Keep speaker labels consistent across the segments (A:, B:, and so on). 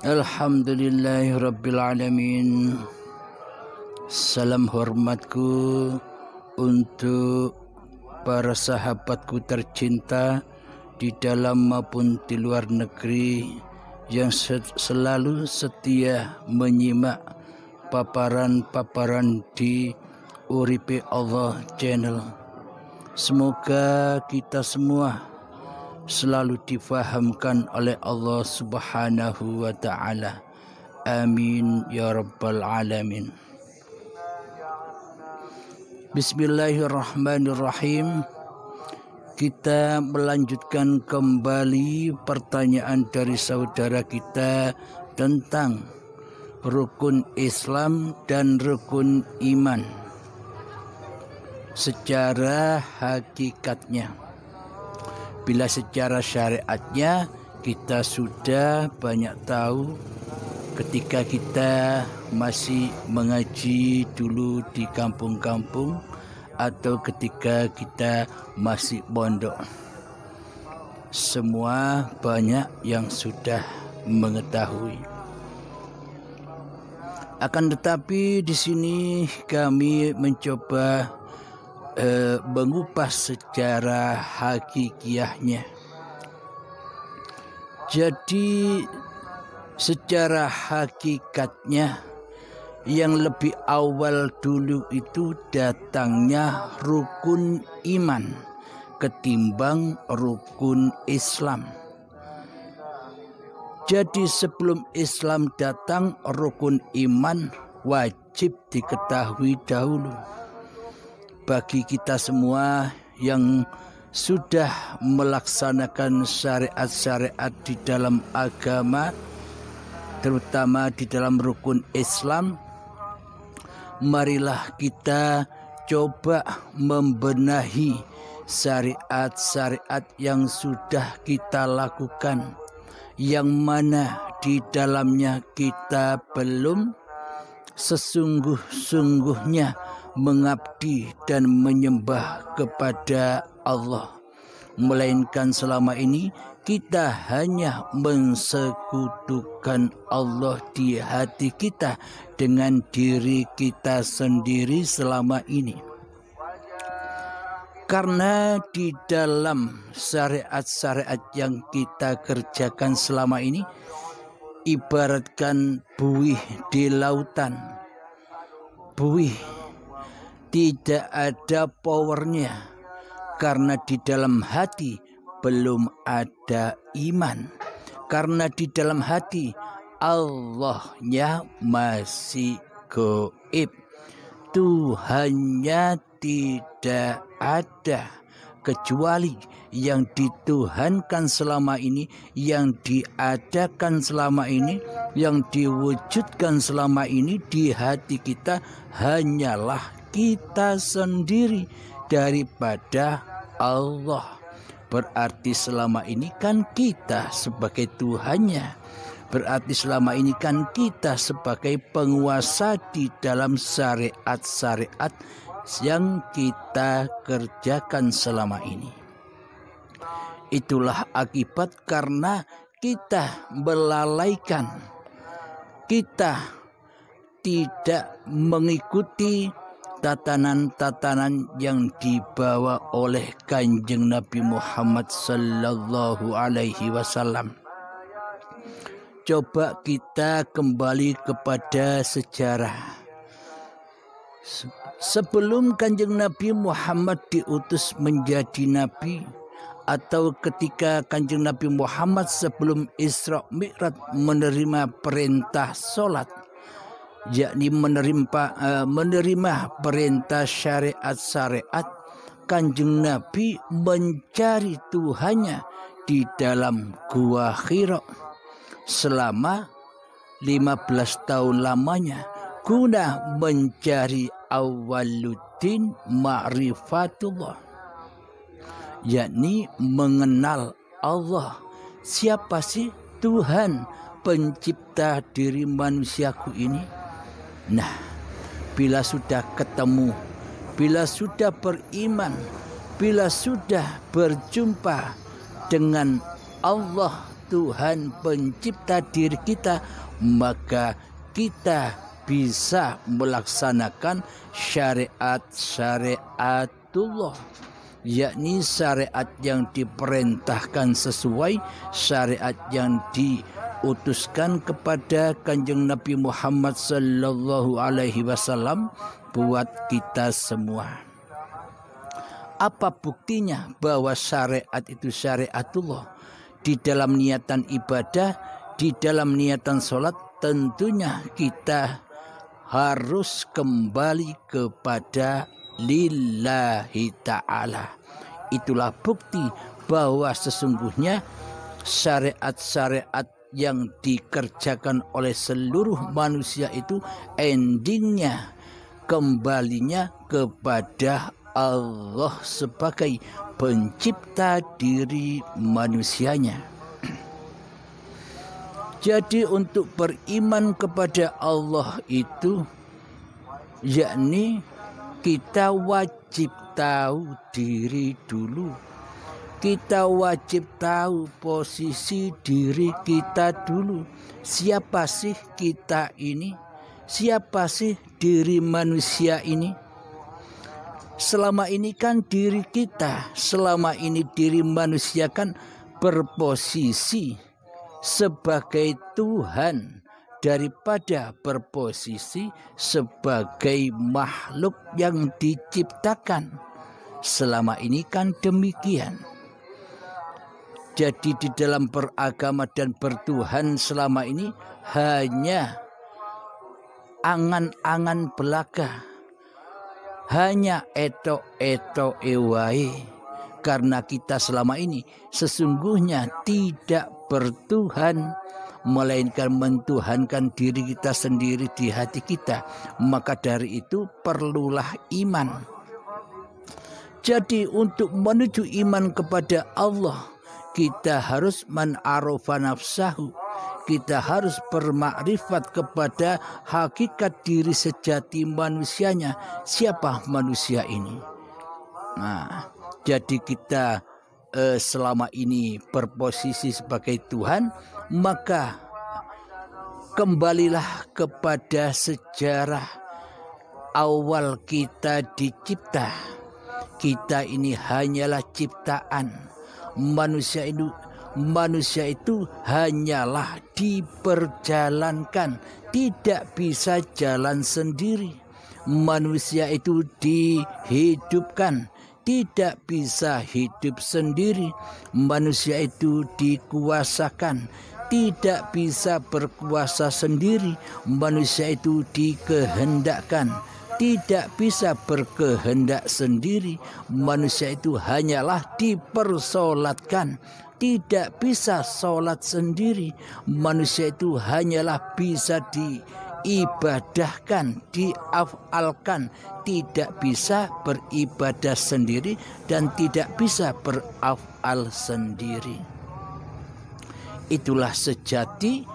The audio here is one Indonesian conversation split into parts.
A: Alhamdulillahirrabbilalamin. Salam hormatku untuk para sahabatku tercinta di dalam maupun di luar negeri yang selalu setia menyimak paparan-paparan di Uripe Allah Channel. Semoga kita semua selalu difahamkan oleh Allah Subhanahu wa Ta'ala. Amin ya Rabbal Alamin. Bismillahirrahmanirrahim. Kita melanjutkan kembali pertanyaan dari saudara kita tentang rukun Islam dan rukun iman secara hakikatnya. Bila secara syariatnya kita sudah banyak tahu ketika kita masih mengaji dulu di kampung-kampung atau ketika kita masih pondok. Semua banyak yang sudah mengetahui. Akan tetapi di sini kami mencoba mengupas secara hakikiahnya. Jadi secara hakikatnya yang lebih awal dulu itu datangnya rukun iman ketimbang rukun Islam. Jadi sebelum Islam datang, rukun iman wajib diketahui dahulu. Bagi kita semua yang sudah melaksanakan syariat-syariat di dalam agama, terutama di dalam rukun Islam, marilah kita coba membenahi syariat-syariat yang sudah kita lakukan, yang mana di dalamnya kita belum sesungguh-sungguhnya mengabdi dan menyembah kepada Allah, melainkan selama ini kita hanya mensekutukan Allah di hati kita dengan diri kita sendiri selama ini. Karena di dalam syariat-syariat yang kita kerjakan selama ini ibaratkan buih di lautan. Buih tidak ada powernya karena di dalam hati belum ada iman. Karena di dalam hati Allahnya masih gaib. Tuhannya tidak ada kecuali yang dituhankan selama ini, yang diadakan selama ini, yang diwujudkan selama ini di hati kita hanyalah kita sendiri daripada Allah. Berarti selama ini kan kita sebagai Tuhannya. Berarti selama ini kan kita sebagai penguasa di dalam syariat-syariat yang kita kerjakan selama ini. Itulah akibat karena kita melalaikan, kita tidak mengikuti tatanan-tatanan yang dibawa oleh Kanjeng Nabi Muhammad sallallahu alaihi wasallam. Coba kita kembali kepada sejarah. Sebelum Kanjeng Nabi Muhammad diutus menjadi nabi, atau ketika Kanjeng Nabi Muhammad sebelum Isra Mi'raj menerima perintah sholat, yakni menerima perintah syariat-syariat, Kanjeng Nabi mencari Tuhannya di dalam Gua Hira selama 15 tahun lamanya guna mencari awaluddin ma'rifatullah, yakni mengenal Allah. Siapa sih Tuhan pencipta diri manusiaku ini? Nah, bila sudah ketemu, bila sudah beriman, bila sudah berjumpa dengan Allah Tuhan pencipta diri kita, maka kita bisa melaksanakan syariat-syariatullah, yakni syariat yang diperintahkan sesuai syariat yang diutuskan kepada Kanjeng Nabi Muhammad sallallahu alaihi wasallam buat kita semua. Apa buktinya bahwa syariat itu syariatullah? Di dalam niatan ibadah, di dalam niatan sholat, tentunya kita harus kembali kepada lillahi ta'ala. Itulah bukti bahwa sesungguhnya syariat-syariat yang dikerjakan oleh seluruh manusia itu endingnya kembalinya kepada Allah sebagai pencipta diri manusianya. Jadi untuk beriman kepada Allah itu, yakni kita wajib tahu diri dulu. Kita wajib tahu posisi diri kita dulu. Siapa sih kita ini? Siapa sih diri manusia ini? Selama ini kan diri kita, selama ini diri manusia kan berposisi sebagai Tuhan daripada berposisi sebagai makhluk yang diciptakan. Selama ini kan demikian. Jadi di dalam beragama dan bertuhan selama ini hanya angan-angan belaka, hanya eto-eto ewae, karena kita selama ini sesungguhnya tidak bertuhan, melainkan mentuhankan diri kita sendiri di hati kita. Maka dari itu perlulah iman. Jadi untuk menuju iman kepada Allah, kita harus man arafa nafsahu. Kita harus bermakrifat kepada hakikat diri sejati manusianya. Siapa manusia ini? Nah, jadi kita selama ini berposisi sebagai Tuhan, maka kembalilah kepada sejarah awal kita dicipta. Kita ini hanyalah ciptaan. Manusia itu hanyalah diperjalankan, tidak bisa jalan sendiri. Manusia itu dihidupkan, tidak bisa hidup sendiri. Manusia itu dikuasakan, tidak bisa berkuasa sendiri. Manusia itu dikehendakkan, tidak bisa berkehendak sendiri. Manusia itu hanyalah dipersolatkan, tidak bisa sholat sendiri. Manusia itu hanyalah bisa diibadahkan, diafalkan, tidak bisa beribadah sendiri dan tidak bisa berafal sendiri. Itulah sejati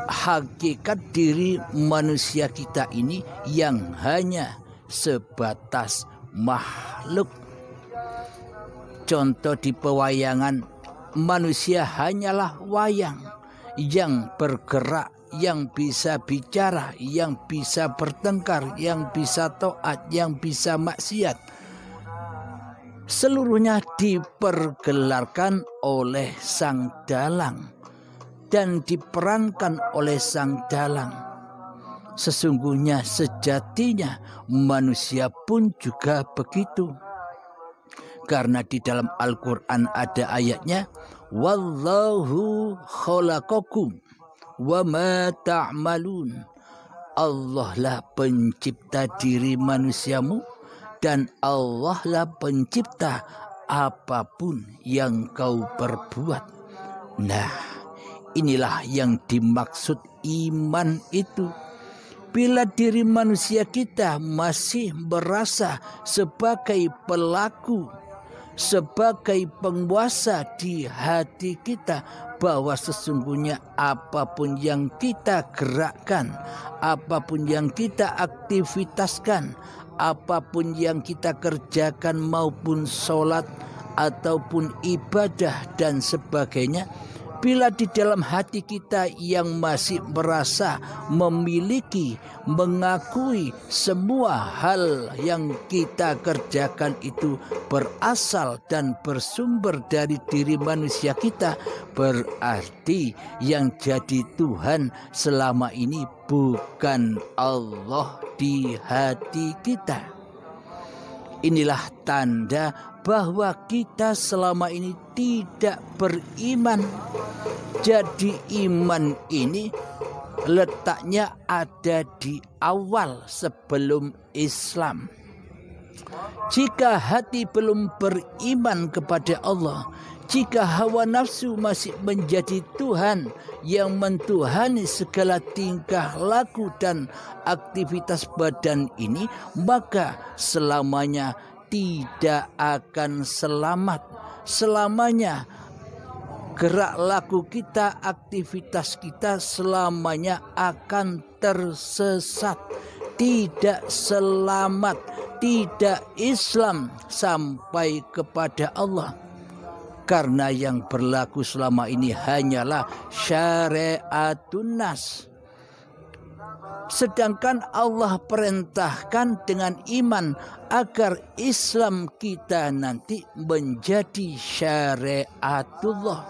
A: hakikat diri manusia kita ini yang hanya sebatas makhluk. Contoh di pewayangan, manusia hanyalah wayang yang bergerak, yang bisa bicara, yang bisa bertengkar, yang bisa taat, yang bisa maksiat. Seluruhnya dipergelarkan oleh sang dalang dan diperankan oleh sang dalang. Sesungguhnya sejatinya manusia pun juga begitu. Karena di dalam Al-Quran ada ayatnya, Wallahu khalaqakum wa ma ta'malun. Allah lah pencipta diri manusiamu dan Allah lah pencipta apapun yang kau perbuat. Nah, inilah yang dimaksud iman itu. Bila diri manusia kita masih merasa sebagai pelaku, sebagai penguasa di hati kita, bahwa sesungguhnya apapun yang kita gerakkan, apapun yang kita aktivitaskan, apapun yang kita kerjakan maupun sholat ataupun ibadah dan sebagainya, Bila di dalam hati kita yang masih merasa memiliki, mengakui semua hal yang kita kerjakan itu berasal dan bersumber dari diri manusia kita, berarti yang jadi Tuhan selama ini bukan Allah di hati kita. Inilah tanda bahwa kita selama ini tidak beriman. Jadi iman ini letaknya ada di awal sebelum Islam. Jika hati belum beriman kepada Allah, jika hawa nafsu masih menjadi Tuhan yang mentuhani segala tingkah laku dan aktivitas badan ini, maka selamanya tidak akan selamat. Selamanya gerak laku kita, aktivitas kita selamanya akan tersesat. Tidak selamat, tidak Islam sampai kepada Allah. Karena yang berlaku selama ini hanyalah syariatun nas. Sedangkan Allah perintahkan dengan iman agar Islam kita nanti menjadi syariatullah,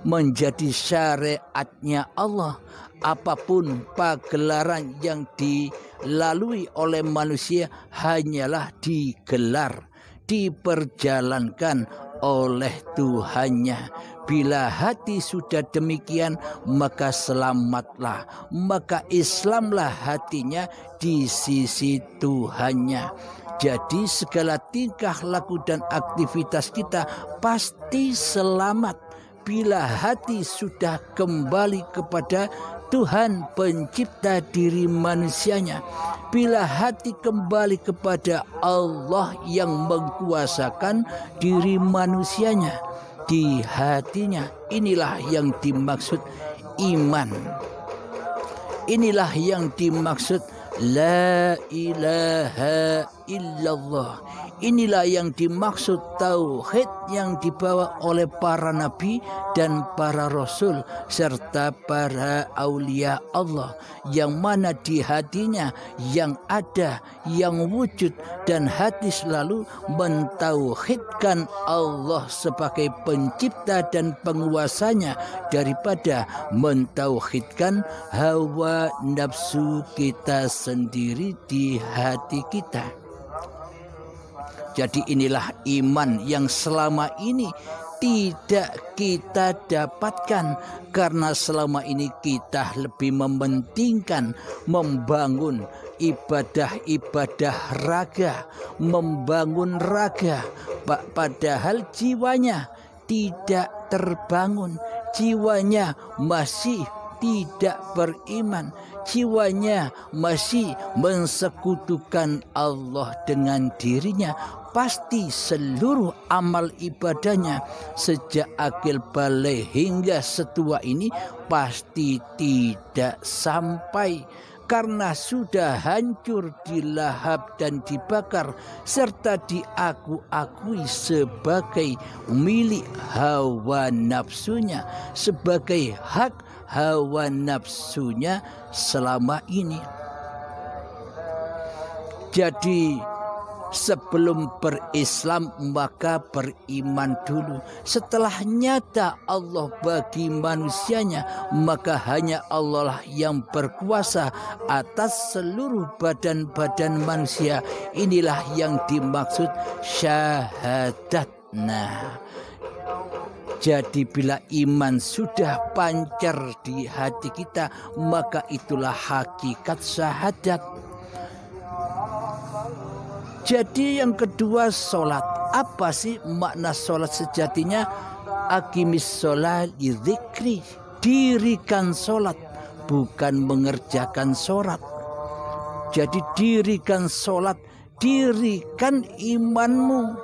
A: menjadi syariatnya Allah. Apapun pagelaran yang dilalui oleh manusia hanyalah digelar, diperjalankan oleh Tuhannya. Bila hati sudah demikian, maka selamatlah, maka Islamlah hatinya di sisi Tuhannya. Jadi segala tingkah laku dan aktivitas kita pasti selamat bila hati sudah kembali kepada Tuhan pencipta diri manusianya. Bila hati kembali kepada Allah yang mengkuasakan diri manusianya di hatinya, inilah yang dimaksud iman. Inilah yang dimaksud la ilaha illallah. Inilah yang dimaksud tauhid yang dibawa oleh para nabi dan para rasul serta para aulia Allah, yang mana di hatinya yang ada, yang wujud, dan hati selalu mentauhidkan Allah sebagai pencipta dan penguasanya daripada mentauhidkan hawa nafsu kita sendiri di hati kita. Jadi inilah iman yang selama ini tidak kita dapatkan, karena selama ini kita lebih mementingkan membangun ibadah-ibadah raga, membangun raga, padahal jiwanya tidak terbangun, jiwanya masih tidak beriman, jiwanya masih mensekutukan Allah dengan dirinya. Pasti seluruh amal ibadahnya sejak akil balik hingga setua ini pasti tidak sampai, karena sudah hancur, dilahap dan dibakar serta diaku-akui sebagai milik hawa nafsunya, sebagai hak hawa nafsunya selama ini. Jadi sebelum berislam maka beriman dulu. Setelah nyata Allah bagi manusianya, maka hanya Allah lah yang berkuasa atas seluruh badan-badan manusia. Inilah yang dimaksud syahadat. Nah, jadi bila iman sudah pancar di hati kita, maka itulah hakikat syahadat. Jadi yang kedua, sholat. Apa sih makna sholat sejatinya? Aqimis sholat lidzikri. Dirikan sholat, bukan mengerjakan sholat. Jadi dirikan sholat, dirikan imanmu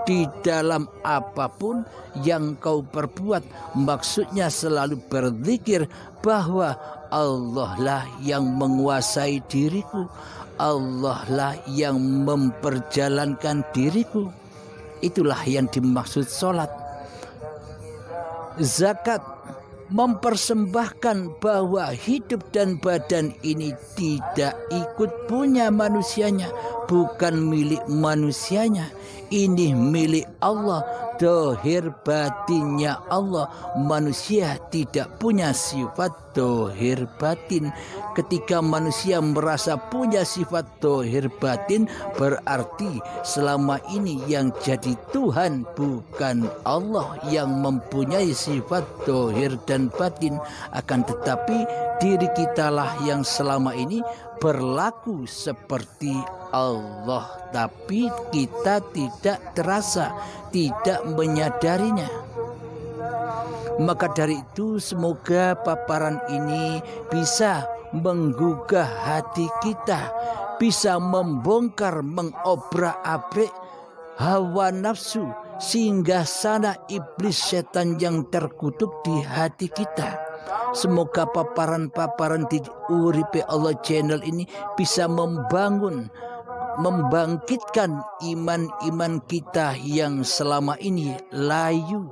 A: di dalam apapun yang kau perbuat. Maksudnya selalu berzikir bahwa Allah lah yang menguasai diriku, Allah lah yang memperjalankan diriku. Itulah yang dimaksud sholat. Zakat mempersembahkan bahwa hidup dan badan ini tidak ikut punya manusianya, bukan milik manusianya, ini milik Allah. Dohir batinnya Allah. Manusia tidak punya sifat dohir batin. Ketika manusia merasa punya sifat dohir batin, berarti selama ini yang jadi Tuhan bukan Allah yang mempunyai sifat dohir dan batin. Akan tetapi diri kitalah yang selama ini berlaku seperti Allah, tapi kita tidak terasa, tidak menyadarinya. Maka dari itu semoga paparan ini bisa menggugah hati kita, bisa membongkar, mengobrak-abrik hawa nafsu, singgah sana iblis setan yang terkutuk di hati kita. Semoga paparan-paparan di Uripe Allah channel ini bisa membangun, membangkitkan iman-iman kita yang selama ini layu.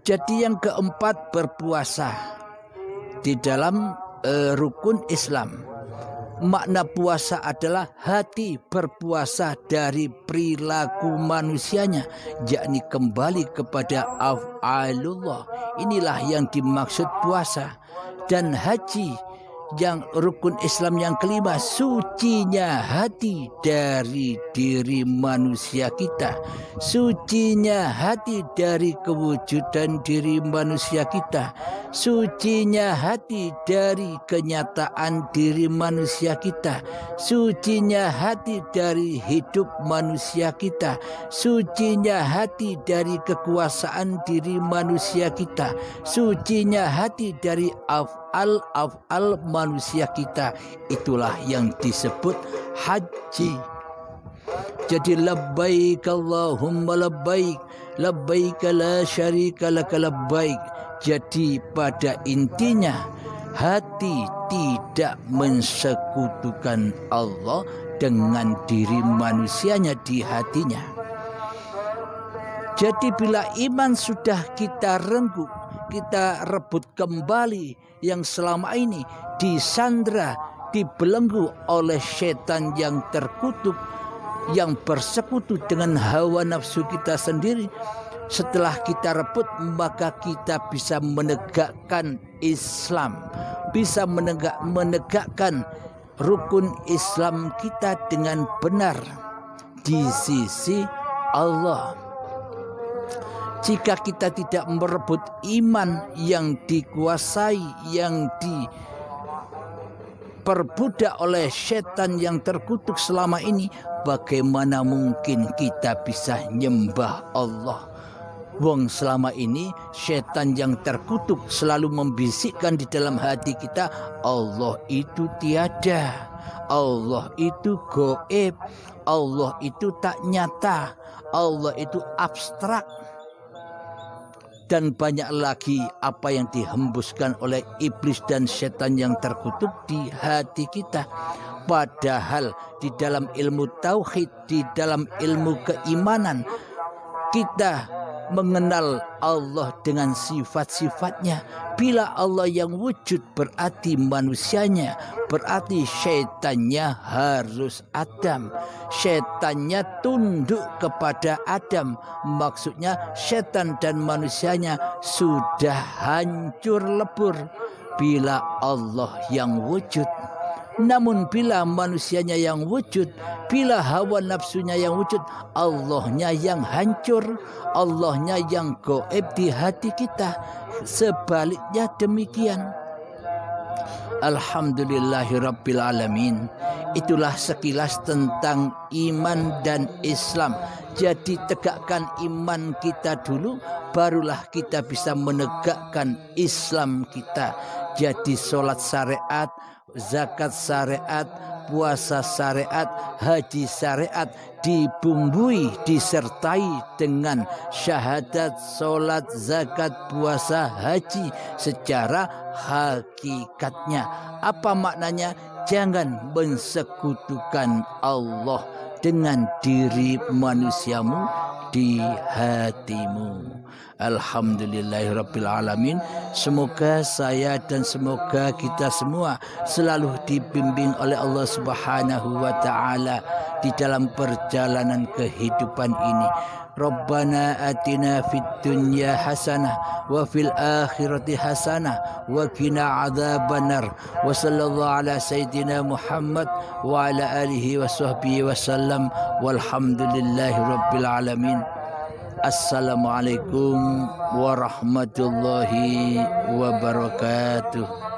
A: Jadi yang keempat, berpuasa di dalam rukun Islam. Makna puasa adalah hati berpuasa dari perilaku manusianya, yakni kembali kepada af'alullah. Inilah yang dimaksud puasa. Dan haji yang rukun Islam yang kelima, sucinya hati dari diri manusia kita, sucinya hati dari kewujudan diri manusia kita, sucinya hati dari kenyataan diri manusia kita, sucinya hati dari hidup manusia kita, sucinya hati dari kekuasaan diri manusia kita, sucinya hati dari af'al manusia kita. Itulah yang disebut haji. Jadi labbaik Allahumma labbaik, labbaik la syarika laka labbaik. Jadi pada intinya hati tidak mensekutukan Allah dengan diri manusianya di hatinya. Jadi bila iman sudah kita renggut, kita rebut kembali yang selama ini disandra, dibelenggu oleh setan yang terkutuk, yang bersekutu dengan hawa nafsu kita sendiri. Setelah kita rebut, maka kita bisa menegakkan Islam, bisa menegakkan rukun Islam kita dengan benar di sisi Allah. Jika kita tidak merebut iman yang dikuasai, yang diperbudak oleh setan yang terkutuk selama ini, bagaimana mungkin kita bisa nyembah Allah? Wong selama ini setan yang terkutuk selalu membisikkan di dalam hati kita, Allah itu tiada, Allah itu goib, Allah itu tak nyata, Allah itu abstrak. Dan banyak lagi apa yang dihembuskan oleh iblis dan setan yang terkutuk di hati kita. Padahal di dalam ilmu tauhid, di dalam ilmu keimanan, kita mengenal Allah dengan sifat-sifatnya. Bila Allah yang wujud berarti manusianya, berarti syaitannya harus Adam. Syaitannya tunduk kepada Adam. Maksudnya setan dan manusianya sudah hancur lebur bila Allah yang wujud. Namun bila manusianya yang wujud, bila hawa nafsunya yang wujud, Allahnya yang hancur, Allahnya yang gaib di hati kita. Sebaliknya demikian. Alhamdulillahirabbil alamin. Itulah sekilas tentang iman dan Islam. Jadi tegakkan iman kita dulu, barulah kita bisa menegakkan Islam kita. Jadi sholat syariat, zakat syariat, puasa syariat, haji syariat dibumbui, disertai dengan syahadat, sholat, zakat, puasa, haji secara hakikatnya. Apa maknanya? Jangan mensekutukan Allah dengan diri manusiamu di hatimu. Alhamdulillahirabbil alamin. Semoga saya dan semoga kita semua selalu dibimbing oleh Allah Subhanahu wa taala di dalam perjalanan kehidupan ini. Rabbana atina fid dunya hasanah wa fil akhirati hasanah wa qina adzabannar. Wa sallallahu ala sayyidina Muhammad wa ala alihi wa sahbihi wasallam walhamdulillahi rabbil alamin. Assalamualaikum warahmatullahi wabarakatuh.